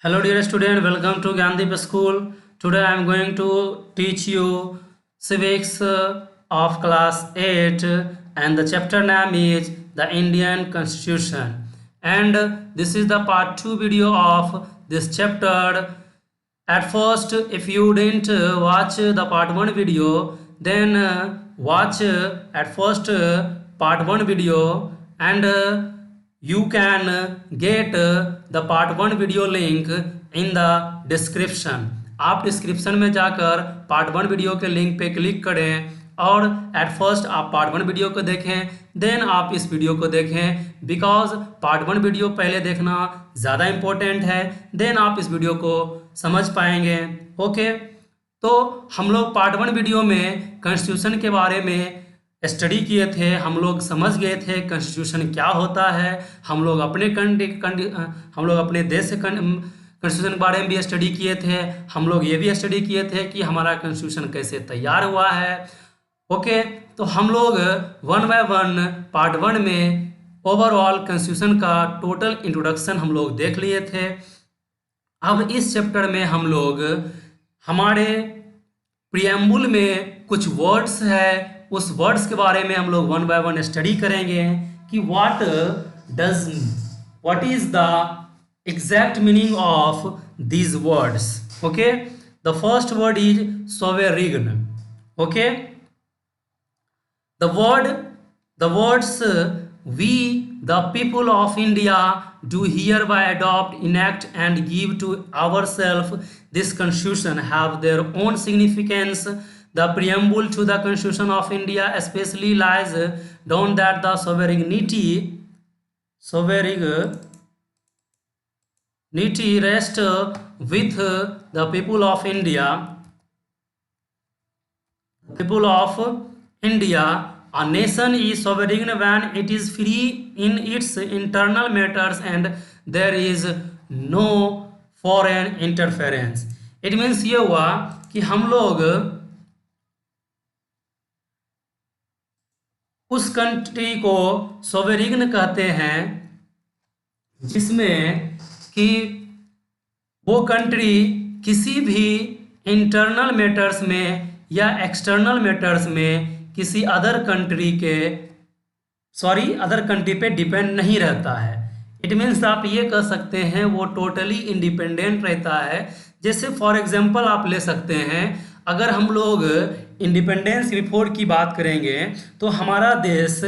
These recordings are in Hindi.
Hello dear student, welcome to Gyandeep School. Today I am going to teach you civics of class 8 and the chapter name is the Indian Constitution. And this is the part 2 video of this chapter. At first, if you didn't watch the part 1 video, then watch at first part 1 video and you can get the part 1 video link in the description. आप डिस्क्रिप्शन में जाकर पार्ट 1 वीडियो के लिंक पे क्लिक करें और एट फर्स्ट आप पार्ट 1 वीडियो को देखें, देन आप इस वीडियो को देखें बिकॉज पार्ट 1 वीडियो पहले देखना ज़्यादा इम्पोर्टेंट है, देन आप इस वीडियो को समझ पाएंगे। ओके, तो हम लोग पार्ट 1 वीडियो में कॉन्स्टिट्यूशन के बारे में स्टडी किए थे, हम लोग समझ गए थे कॉन्स्टिट्यूशन क्या होता है। हम लोग अपने देश से कॉन्स्टिट्यूशन के बारे में भी स्टडी किए थे। हम लोग ये भी स्टडी किए थे कि हमारा कॉन्स्टिट्यूशन कैसे तैयार हुआ है। ओके, तो हम लोग 1 बाय 1 पार्ट 1 में ओवरऑल कॉन्स्टिट्यूशन का टोटल इंट्रोडक्शन हम लोग देख लिए थे। अब इस चैप्टर में हम लोग हमारे प्रियम्बुल में कुछ वर्ड्स है, उस वर्ड्स के बारे में हम लोग 1 बाय 1 स्टडी करेंगे कि what is the exact meaning of these words. Okay, the first word is sovereign. Okay, the words we the people of India do hereby adopt, enact and give to ourselves this constitution have their own significance. The preamble to the Constitution of India especially lies down that the sovereignty rests with the people of India. A nation is sovereign when it is free in its internal matters and there is no foreign interference. It means ये हुआ कि हम लोग उस कंट्री को सोवेरिग्न कहते हैं जिसमें कि वो कंट्री किसी भी इंटरनल मैटर्स में या एक्सटर्नल मैटर्स में किसी अदर कंट्री पे डिपेंड नहीं रहता है। इट मीन्स आप ये कह सकते हैं वो टोटली इंडिपेंडेंट रहता है। जैसे फॉर एग्जांपल आप ले सकते हैं, अगर हम लोग इंडिपेंडेंस बिफोर की बात करेंगे तो हमारा देश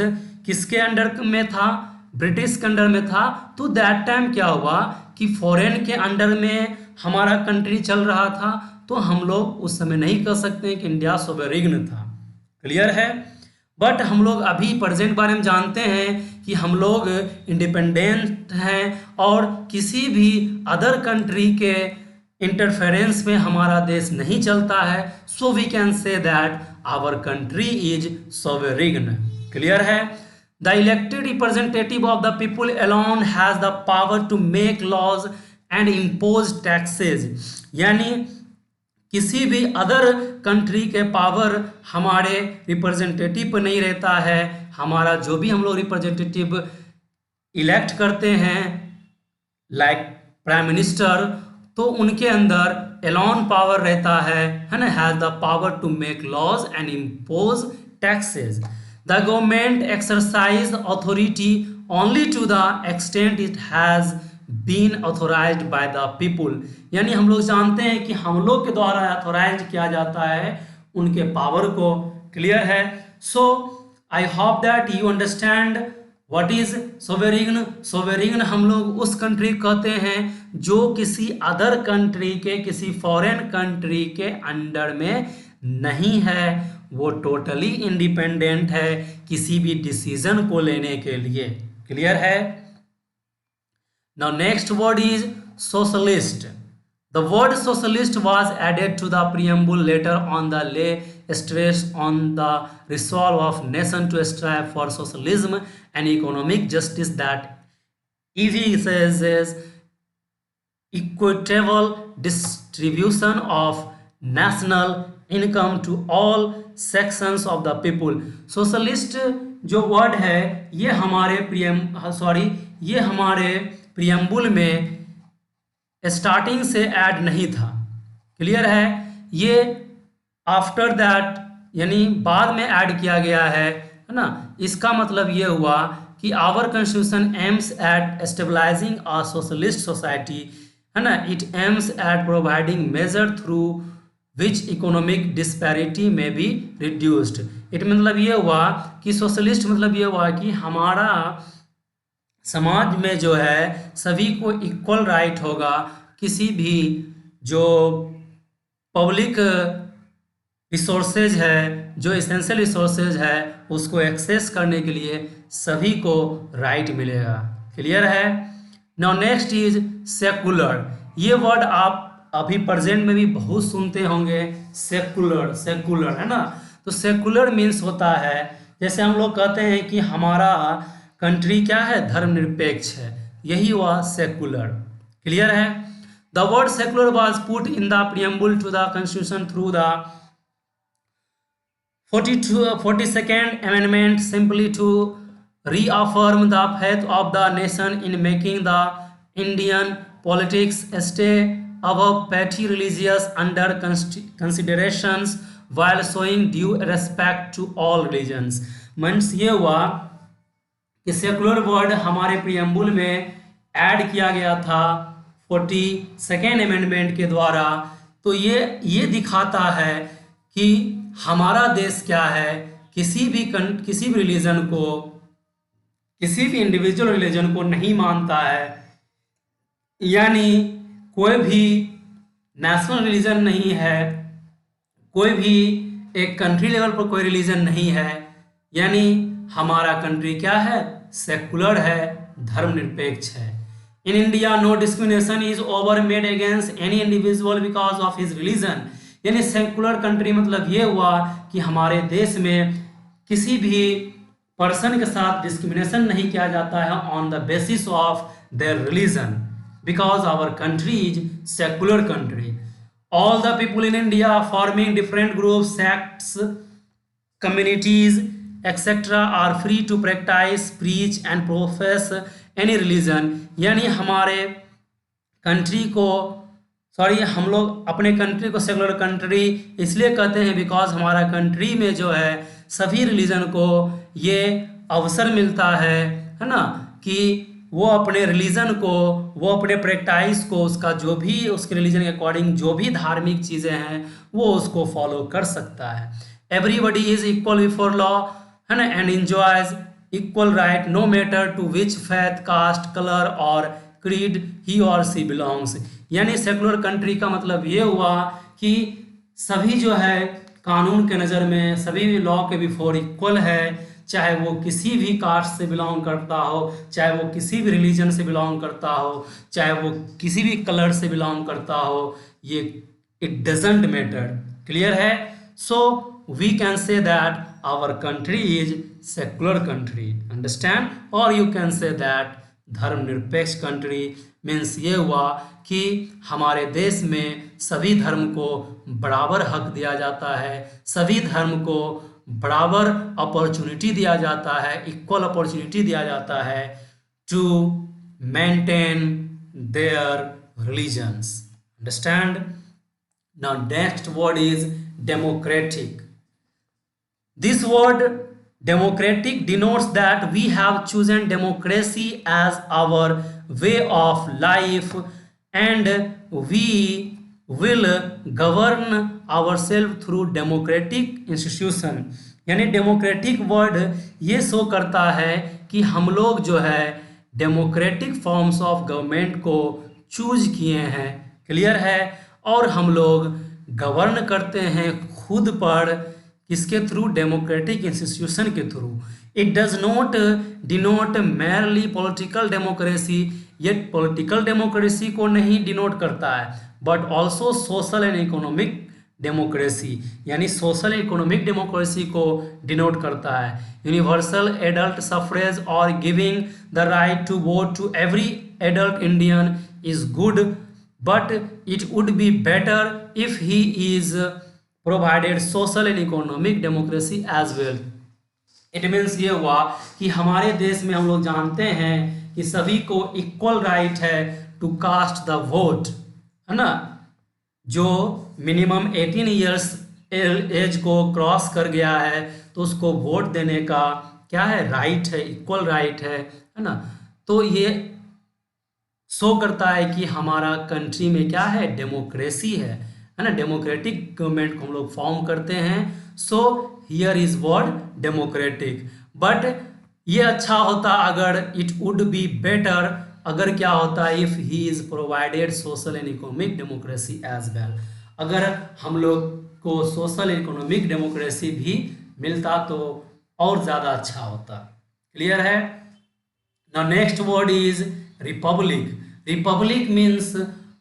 किसके अंडर में था? ब्रिटिश के अंडर में था। तो दैट टाइम क्या हुआ कि फॉरेन के अंडर में हमारा कंट्री चल रहा था, तो हम लोग उस समय नहीं कह सकते कि इंडिया सोवेरिग्न था। क्लियर है? बट हम लोग अभी प्रेजेंट बारे में जानते हैं कि हम लोग इंडिपेंडेंट हैं और किसी भी अदर कंट्री के इंटरफेरेंस में हमारा देश नहीं चलता है। So we can say that our country is sovereign. Clear है? The elected representative of the people alone has the power to make laws and impose taxes. यानी किसी भी अदर कंट्री के पावर हमारे रिप्रेजेंटेटिव पर नहीं रहता है। हमारा जो भी हम लोग रिप्रेजेंटेटिव इलेक्ट करते हैं लाइक प्राइम मिनिस्टर, तो उनके अंदर एलोन पावर रहता है ना, has the power to make laws and impose taxes. The government exercise authority only to the extent it has been authorised by the people. यानी हम लोग जानते हैं कि हम लोग के द्वारा ऑथोराइज किया जाता है उनके पावर को। क्लियर है? So I hope that you understand what is sovereign. Sovereign हम लोग उस कंट्री कहते हैं जो किसी अदर कंट्री के, किसी फॉरेन कंट्री के अंडर में नहीं है, वो टोटली इंडिपेंडेंट है किसी भी डिसीजन को लेने के लिए। क्लियर है? Now next word is socialist. The word socialist was added to the preamble later on the lay stress on the resolve of nation to strive for socialism and economic justice that is equitable distribution of national income to all sections of the people. Socialist जो वर्ड है ये हमारे प्रियम्बुल में स्टार्टिंग से ऐड नहीं था। क्लियर है? ये आफ्टर दैट यानी बाद में ऐड किया गया है ना। इसका मतलब ये हुआ कि our constitution aims at stabilising a socialist society, है ना। It aims at providing measure through which economic disparity may be reduced. It मतलब ये हुआ कि सोशलिस्ट मतलब ये हुआ कि हमारा समाज में जो है सभी को इक्वल राइट होगा, किसी भी जो पब्लिक रिसोर्सेज है, जो एसेंशियल रिसोर्सेज है, उसको एक्सेस करने के लिए सभी को राइट मिलेगा। क्लियर है? Now next is secular. ये वर्ड आप अभी प्रेजेंट में भी बहुत सुनते होंगे, सेकुलर सेकुलर, है ना। तो सेकुलर मीन्स होता है, जैसे हम लोग कहते हैं कि हमारा कंट्री क्या है, धर्मनिरपेक्ष है, यही हुआ सेकुलर। क्लियर है? The word secular was put in the preamble to the constitution through the 42nd amendment, simply to reaffirm the faith of the nation in making the Indian politics stay above petty religious under considerations while showing due respect to all religions। Means ये हुआ कि सेकुलर वर्ड हमारे प्रियम्बुल में ऐड किया गया था 42nd अमेंडमेंट के द्वारा। तो ये दिखाता है कि हमारा देश क्या है, किसी भी रिलीजन को, किसी भी इंडिविजुअल रिलीजन को नहीं मानता है, यानी कोई भी नेशनल रिलीजन नहीं है, कोई भी एक कंट्री लेवल पर कोई रिलीजन नहीं है, यानी हमारा कंट्री क्या है, सेकुलर है, धर्मनिरपेक्ष है। In India no discrimination is over made against any individual because of his religion. यानी सेकुलर कंट्री मतलब ये हुआ कि हमारे देश में किसी भी पर्सन के साथ डिस्क्रिमिनेशन नहीं किया जाता है on the basis of their religion, because our country is secular country. All the people in India forming different groups, sects, communities etcetera are free to practise, preach and profess any religion. यानी हमारे कंट्री को, हम लोग अपने कंट्री को सेकुलर कंट्री इसलिए कहते हैं बिकॉज हमारा कंट्री में जो है सभी रिलीजन को ये अवसर मिलता है ना, कि वो अपने रिलीजन को, वो अपने प्रैक्टिस को, उसका जो भी उसके रिलीजन के अकॉर्डिंग जो भी धार्मिक चीज़ें हैं वो उसको फॉलो कर सकता है। Everybody is equal before law, है ना, and enjoys equal right no matter to which faith, caste, colour or creed he और सी बिलोंग्स। यानी सेकुलर कंट्री का मतलब ये हुआ कि सभी जो है कानून के नज़र में सभी लॉ के बिफोर इक्वल है, चाहे वो किसी भी कास्ट से बिलोंग करता हो, चाहे वो किसी भी रिलीजन से बिलोंग करता हो, चाहे वो किसी भी कलर से बिलोंग करता हो, ये इट डजेंट मैटर। क्लियर है? So we can say that our country is secular country, understand. और यू कैन से दैट धर्मनिरपेक्ष कंट्री मीन्स ये हुआ कि हमारे देश में सभी धर्म को बराबर हक दिया जाता है, सभी धर्म को बराबर अपॉर्चुनिटी दिया जाता है, इक्वल अपॉर्चुनिटी दिया जाता है to maintain their religions, understand. Now next word is democratic. This word democratic denotes that we have chosen democracy as our way of life and we will govern ourselves through democratic institution। यानी डेमोक्रेटिक वर्ड ये शो करता है कि हम लोग जो है डेमोक्रेटिक फॉर्म्स ऑफ गवर्नमेंट को चूज किए हैं। क्लियर है? और हम लोग गवर्न करते हैं खुद पर, किसके थ्रू? डेमोक्रेटिक इंस्टीट्यूशन के through. It does not denote merely political democracy, ये पॉलिटिकल डेमोक्रेसी को नहीं डिनोट करता है, but also social and economic democracy, यानी सोशल इकोनॉमिक डेमोक्रेसी को डिनोट करता है। यूनिवर्सल एडल्ट सफ्रेज और giving the right to vote to every adult Indian is good, but it would be better if he is provided social and economic democracy as well. It means ये हुआ कि हमारे देश में हम लोग जानते हैं कि सभी को इक्वल राइट है टू कास्ट द वोट, है ना, जो मिनिमम 18 ईयर्स एज को क्रॉस कर गया है तो उसको वोट देने का क्या है, राइट है, इक्वल राइट है ना। तो ये शो करता है कि हमारा कंट्री में क्या है, डेमोक्रेसी है ना, डेमोक्रेटिक गवर्नमेंट को हम लोग फॉर्म करते हैं। So here is word democratic. But ये अच्छा होता अगर इट वुड बी बेटर, अगर क्या होता है, if he is provided social and economic democracy as well, अगर हम लोग को सोशल इकोनॉमिक डेमोक्रेसी भी मिलता तो और ज़्यादा अच्छा होता। क्लियर है। Now next word is Republic. Republic means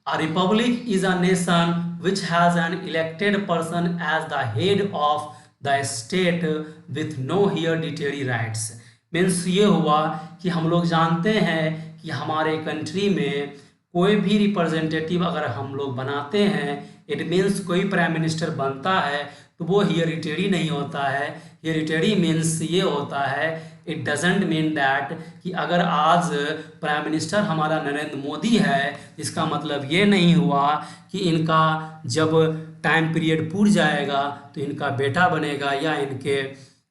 a republic is a nation which has an elected person as the head of the state with no hereditary rights। Means ये हुआ कि हम लोग जानते हैं कि हमारे कंट्री में कोई भी रिप्रेजेंटेटिव अगर हम लोग बनाते हैं, इट मीन्स कोई प्राइम मिनिस्टर बनता है तो वो हेरिटेरी नहीं होता है। हेरिटेरी मीन्स ये होता है, इट डजेंट मीन दैट कि अगर आज प्राइम मिनिस्टर हमारा नरेंद्र मोदी है, इसका मतलब ये नहीं हुआ कि इनका जब टाइम पीरियड पूर जाएगा तो इनका बेटा बनेगा या इनके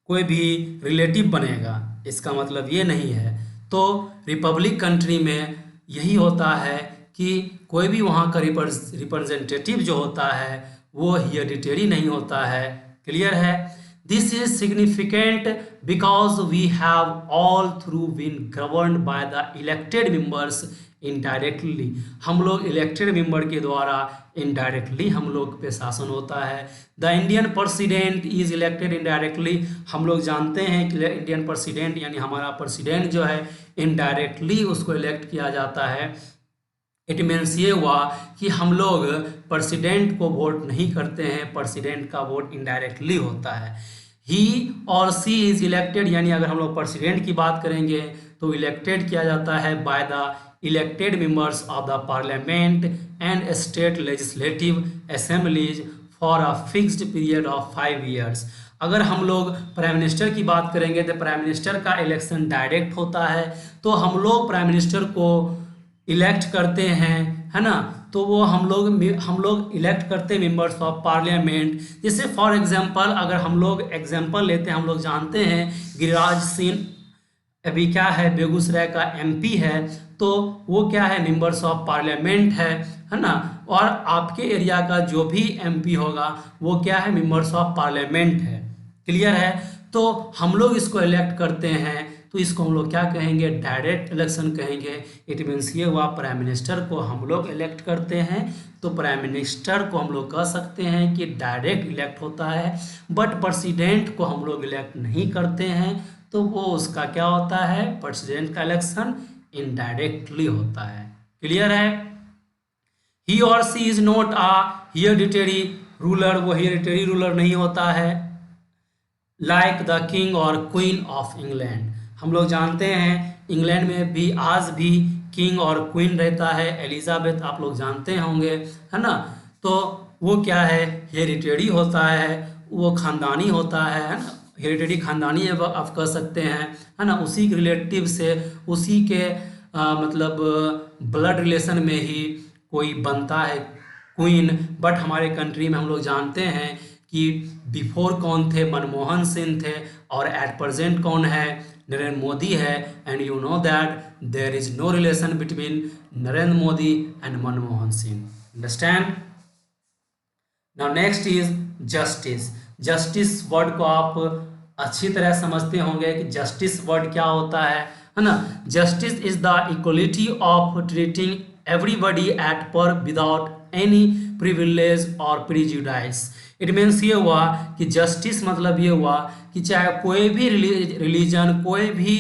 कोई भी रिलेटिव बनेगा, इसका मतलब ये नहीं है। तो रिपब्लिक कंट्री में यही होता है कि कोई भी वहाँ का रिप्रेजेंटेटिव जो होता है वो हेरिटेरी नहीं होता है। क्लियर है। This is significant because we have all through been governed by the elected members indirectly. हम लोग इलेक्टेड मेंबर के द्वारा इनडायरेक्टली हम लोग पे शासन होता है। The Indian president is elected indirectly. हम लोग जानते हैं कि इंडियन प्रेसिडेंट यानी हमारा प्रेसिडेंट जो है इनडायरेक्टली उसको इलेक्ट किया जाता है। इट मीन्स ये हुआ कि हम लोग प्रेसिडेंट को वोट नहीं करते हैं, प्रेसिडेंट का वोट इनडायरेक्टली होता है। ही और सी इज इलेक्टेड, यानी अगर हम लोग प्रेसिडेंट की बात करेंगे तो इलेक्टेड किया जाता है bye the elected members of the parliament and state legislative assemblies for a fixed period of 5 years. अगर हम लोग प्राइम मिनिस्टर की बात करेंगे तो प्राइम मिनिस्टर का इलेक्शन डायरेक्ट होता है, तो हम लोग प्राइम मिनिस्टर को इलेक्ट करते हैं, है ना। तो वो हम लोग इलेक्ट करते हैं मेंबर्स ऑफ पार्लियामेंट। जैसे फॉर एग्जांपल अगर हम लोग एग्जांपल लेते हैं, हम लोग जानते हैं गिरिराज सिंह अभी क्या है, बेगूसराय का एमपी है, तो वो क्या है, मेंबर्स ऑफ पार्लियामेंट है ना। और आपके एरिया का जो भी एमपी होगा वो क्या है, मेंबर्स ऑफ पार्लियामेंट है। क्लियर है। तो हम लोग इसको इलेक्ट करते हैं तो इसको हम लोग क्या कहेंगे, डायरेक्ट इलेक्शन कहेंगे। इट मीन्स ये हुआ प्राइम मिनिस्टर को हम लोग इलेक्ट करते हैं तो प्राइम मिनिस्टर को हम लोग कह सकते हैं कि डायरेक्ट इलेक्ट होता है। बट प्रेसिडेंट को हम लोग इलेक्ट नहीं करते हैं तो वो उसका क्या होता है, प्रेसिडेंट का इलेक्शन इनडायरेक्टली होता है। क्लियर है। ही और she is not a hereditary ruler, वो हेरिडिटरी रूलर नहीं होता है। लाइक द किंग और क्वीन ऑफ इंग्लैंड, हम लोग जानते हैं इंग्लैंड में भी आज भी किंग और क्वीन रहता है, एलिजाबेथ आप लोग जानते होंगे, है ना। तो वो क्या है, हेरिटेरी होता है, वो खानदानी होता है ना, हेरिटेरी खानदानी आप कह सकते हैं, है ना। उसी के रिलेटिव से उसी के मतलब ब्लड रिलेशन में ही कोई बनता है क्वीन। बट हमारे कंट्री में हम लोग जानते हैं कि बिफोर कौन थे, मनमोहन सिंह थे, और एट प्रेजेंट कौन है, नरेंद्र मोदी है। And you know that there is no relation between Narendra Modi and Manmohan Singh. Understand. Now next is justice. Justice word को आप अच्छी तरह समझते होंगे कि जस्टिस वर्ड क्या होता है ना। Justice is the equality of treating everybody at पर विदाउट एनी प्रिविलेज और प्रिजुडाइस। इट मीन्स ये हुआ कि जस्टिस मतलब ये हुआ कि चाहे कोई भी रिलीजन, कोई भी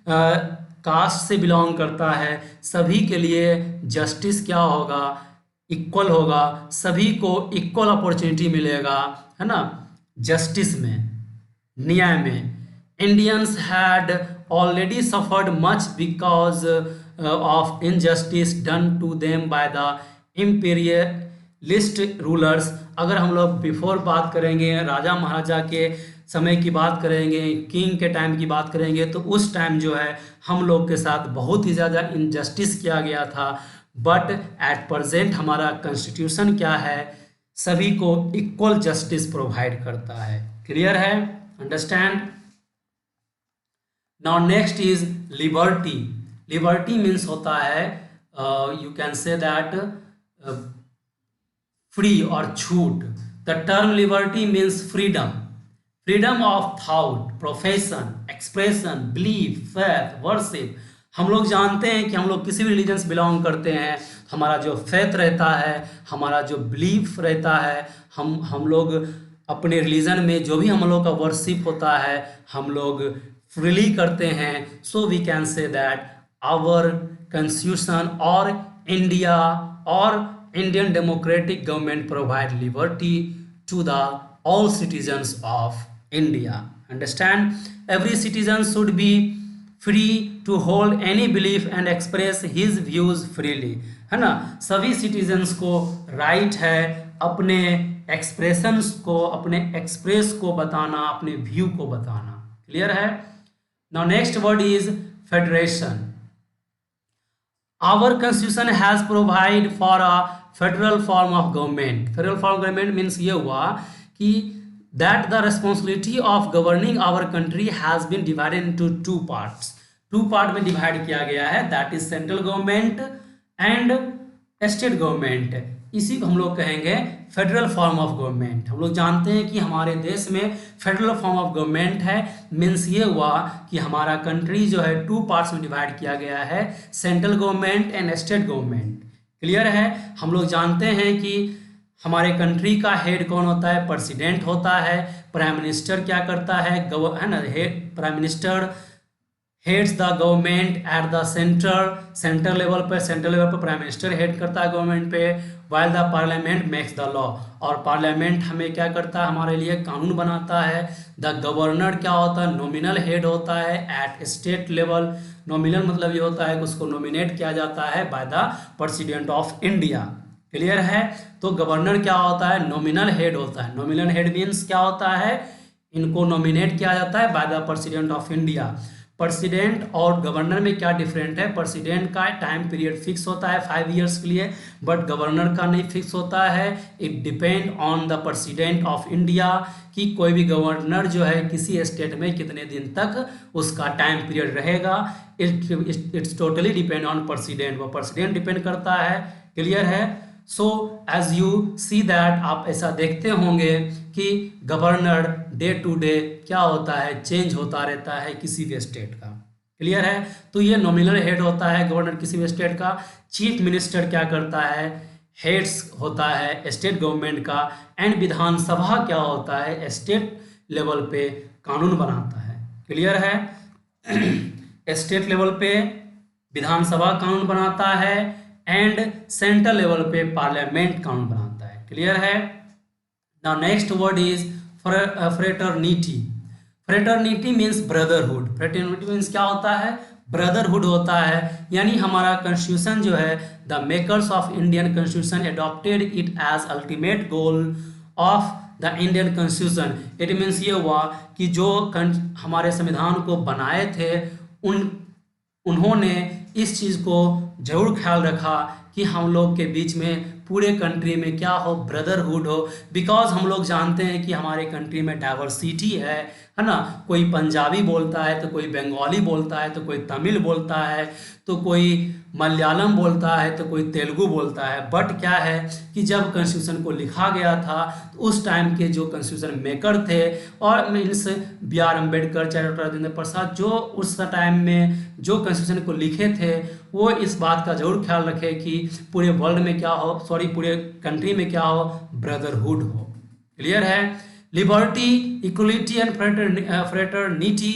कास्ट से बिलोंग करता है, सभी के लिए जस्टिस क्या होगा, इक्वल होगा, सभी को इक्वल अपॉर्चुनिटी मिलेगा, है ना। जस्टिस में, न्याय में Indians had already suffered much because of injustice done to them by the imperialist rulers. अगर हम लोग बिफोर बात करेंगे, राजा महाराजा के समय की बात करेंगे, किंग के टाइम की बात करेंगे, तो उस टाइम जो है हम लोग के साथ बहुत ही ज़्यादा इनजस्टिस किया गया था। बट एट प्रेजेंट हमारा कॉन्स्टिट्यूशन क्या है, सभी को इक्वल जस्टिस प्रोवाइड करता है। क्लियर है, understand. Now next is liberty. Liberty means होता है you can say that free और छूट। The term liberty means freedom, freedom of thought, profession, expression, belief, faith, worship. हम लोग जानते हैं कि हम लोग किसी भी रिलीजन से बिलोंग करते हैं, हमारा जो फेथ रहता है, हमारा जो बिलीफ रहता है, हम लोग अपने रिलीजन में जो भी हम लोग का वर्शिप होता है हम लोग फ्रीली करते हैं। So we can say that our constitution और इंडिया और Indian democratic government provide liberty to the all citizens of India. Understand? Every citizen should be free to hold any belief and express his views freely. है ना, सभी सिटीजन्स को राइट है अपने एक्सप्रेशंस को, अपने एक्सप्रेस को बताना, अपने व्यू को बताना। क्लियर है। Now next word is federation. Our constitution has provide for a federal form of government. Federal form of government means ये हुआ कि that the responsibility of governing our country has been divided into two parts. Two part में divide किया गया है, that is central government and state government. इसी को हम लोग कहेंगे फेडरल फॉर्म ऑफ गवर्नमेंट। हम लोग जानते हैं कि हमारे देश में फेडरल फॉर्म ऑफ गवर्नमेंट है। मीन्स ये हुआ कि हमारा कंट्री जो है टू पार्ट्स में डिवाइड किया गया है, central government and state government. Clear है। हम लोग जानते हैं कि हमारे कंट्री का हेड कौन होता है, प्रेसिडेंट होता है। प्राइम मिनिस्टर क्या करता है ना, prime minister heads the government at the centre level पर प्राइम मिनिस्टर हेड करता है गवर्नमेंट पे, while the parliament makes the law. और पार्लियामेंट हमें क्या करता है, हमारे लिए कानून बनाता है। द गवर्नर क्या होता है, नॉमिनल हेड होता है एट स्टेट लेवल। नॉमिनल मतलब ये होता है कि उसको नॉमिनेट किया जाता है by the president of India. Clear है। तो गवर्नर क्या होता है, नॉमिनल हेड होता है। नॉमिनल हेड मीन्स क्या होता है, इनको नॉमिनेट किया जाता है by the president of India. President और गवर्नर में क्या डिफरेंट है, प्रेसिडेंट का टाइम पीरियड फिक्स होता है 5 इयर्स के लिए, बट गवर्नर का नहीं फिक्स होता है। It depend on the president of India कि कोई भी गवर्नर जो है किसी स्टेट में कितने दिन तक उसका टाइम पीरियड रहेगा। It's totally depend on president, वो प्रेसिडेंट डिपेंड करता है। क्लियर है। So as you see that, आप ऐसा देखते होंगे कि गवर्नर डे टू डे क्या होता है, चेंज होता रहता है किसी भी स्टेट का। क्लियर है। तो ये नॉमिनल हेड होता है गवर्नर किसी भी स्टेट का। चीफ मिनिस्टर क्या करता है, हेड्स होता है स्टेट गवर्नमेंट का। एंड विधानसभा क्या होता है, स्टेट लेवल पे कानून बनाता है। क्लियर है। स्टेट लेवल पे विधानसभा कानून बनाता है एंड सेंट्रल लेवल पे पार्लियामेंट कानून बनाता है। क्लियर है। Now next word is fraternity. Fraternity means brotherhood. Fraternity means क्या होता है, ब्रदरहुड होता है। यानी हमारा कॉन्स्टिट्यूशन जो है, the makers of Indian constitution adopted it as ultimate goal of the Indian constitution. It means ये हुआ कि जो हमारे संविधान को बनाए थे उन्होंने इस चीज़ को जरूर ख्याल रखा कि हम लोग के बीच में पूरे कंट्री में क्या हो, ब्रदरहुड हो। बिकॉज हम लोग जानते हैं कि हमारे कंट्री में डाइवर्सिटी है ना। कोई पंजाबी बोलता है तो कोई बंगाली बोलता है तो कोई तमिल बोलता है तो कोई मलयालम बोलता है तो कोई तेलुगु बोलता है। बट क्या है कि जब कॉन्स्टिट्यूशन को लिखा गया था तो उस टाइम के जो कॉन्स्टिट्यूशन मेकर थे और मीन्स बी आर अम्बेडकर, चाहे डॉक्टर राजेंद्र प्रसाद, जो उस टाइम में जो कॉन्स्टिट्यूशन को लिखे थे वो इस बात का जरूर ख्याल रखे कि पूरे वर्ल्ड में क्या हो, पूरे कंट्री में क्या हो, ब्रदरहुड हो। क्लियर है। Liberty, equality and fraternity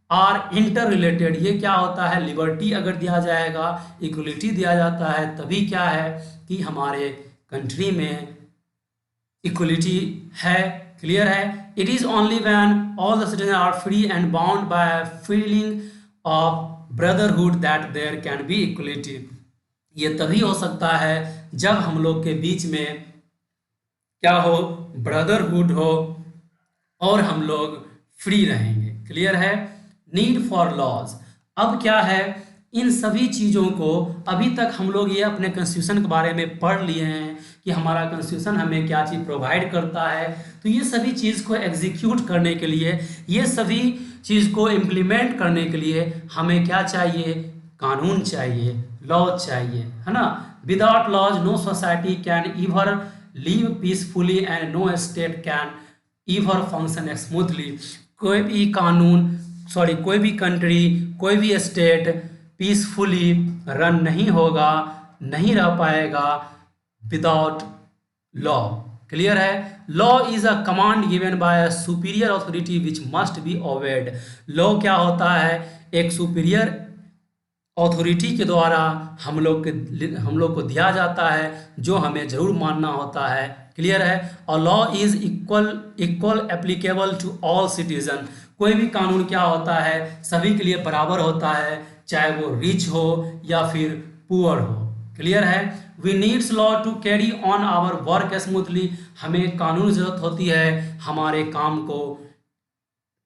are interrelated. ये क्या होता है, लिबर्टी अगर दिया जाएगा, इक्वलिटी दिया जाता है, तभी क्या है कि हमारे कंट्री में इक्वलिटी है। क्लियर है। It is only when all the citizen are free and bound by feeling of brotherhood that there can be equality. ये तभी हो सकता है जब हम लोग के बीच में क्या हो, ब्रदरहुड हो और हम लोग फ्री रहेंगे। क्लियर है। Need for laws. अब क्या है, इन सभी चीज़ों को अभी तक हम लोग ये अपने कॉन्स्टिट्यूशन के बारे में पढ़ लिए हैं कि हमारा कॉन्स्टिट्यूशन हमें क्या चीज़ प्रोवाइड करता है। तो ये सभी चीज़ को एग्जीक्यूट करने के लिए, ये सभी चीज़ को इम्प्लीमेंट करने के लिए हमें क्या चाहिए? कानून चाहिए, लॉ चाहिए, है ना। Without laws no society can ever live peacefully and no state can ever function smoothly. कोई भी कानून, सॉरी, कोई भी कंट्री, कोई भी स्टेट पीसफुली रन नहीं होगा, नहीं रह पाएगा विदाउट लॉ। क्लियर है? Law is a command given by a superior authority which must be obeyed. Law क्या होता है? एक सुपीरियर अथॉरिटी के द्वारा हम लोग को दिया जाता है, जो हमें जरूर मानना होता है। क्लियर है? और law is equal applicable to all citizen. कोई भी कानून क्या होता है? सभी के लिए बराबर होता है, चाहे वो रिच हो या फिर पुअर हो। क्लियर है? We needs law to carry on our work smoothly. हमें कानून जरूरत होती है हमारे काम को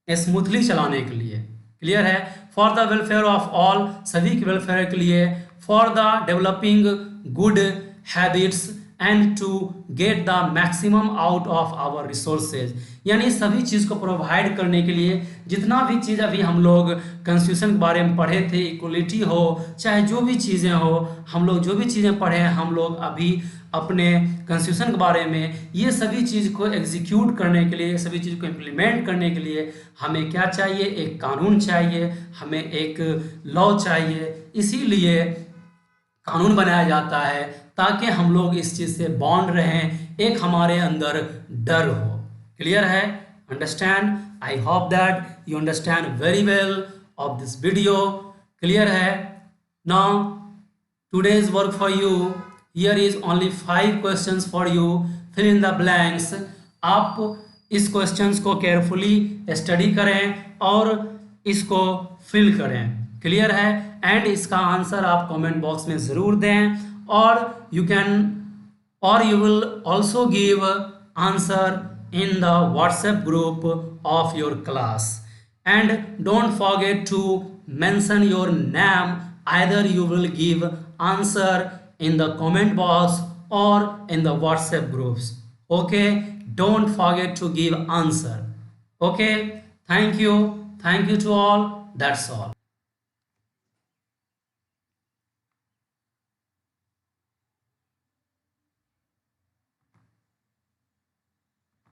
स्मूथली चलाने के लिए। क्लियर है? For the welfare of all, सभी के वेलफेयर के लिए। For the developing good habits and to get the maximum out of our resources. यानी सभी चीज़ को प्रोवाइड करने के लिए, जितना भी चीज़ अभी हम लोग कॉन्स्टिट्यूशन के बारे में पढ़े थे, इक्वलिटी हो, चाहे जो भी चीज़ें हो, हम लोग जो भी चीज़ें पढ़े हैं, हम लोग अभी अपने कॉन्स्टिट्यूशन के बारे में, ये सभी चीज़ को एग्जीक्यूट करने के लिए, सभी चीज़ को इम्प्लीमेंट करने के लिए हमें क्या चाहिए? एक कानून चाहिए, हमें एक लॉ चाहिए। इसीलिए कानून बनाया जाता है ताकि हम लोग इस चीज़ से बॉन्ड रहें, एक हमारे अंदर डर हो। क्लियर है? Understand? I hope that you understand very well of this video. Clear है? Now today's work for you, here is only 5 questions for you, fill in the blanks। आप इस क्वेश्चंस को केयरफुली स्टडी करें और इसको फिल करें। क्लियर है? एंड इसका आंसर आप कमेंट बॉक्स में ज़रूर दें, और you will also give answer in the WhatsApp group of your class, and don't forget to mention your name, either you will give answer in the comment box or in the WhatsApp groups. Okay, don't forget to give answer. Okay, thank you to all. That's all.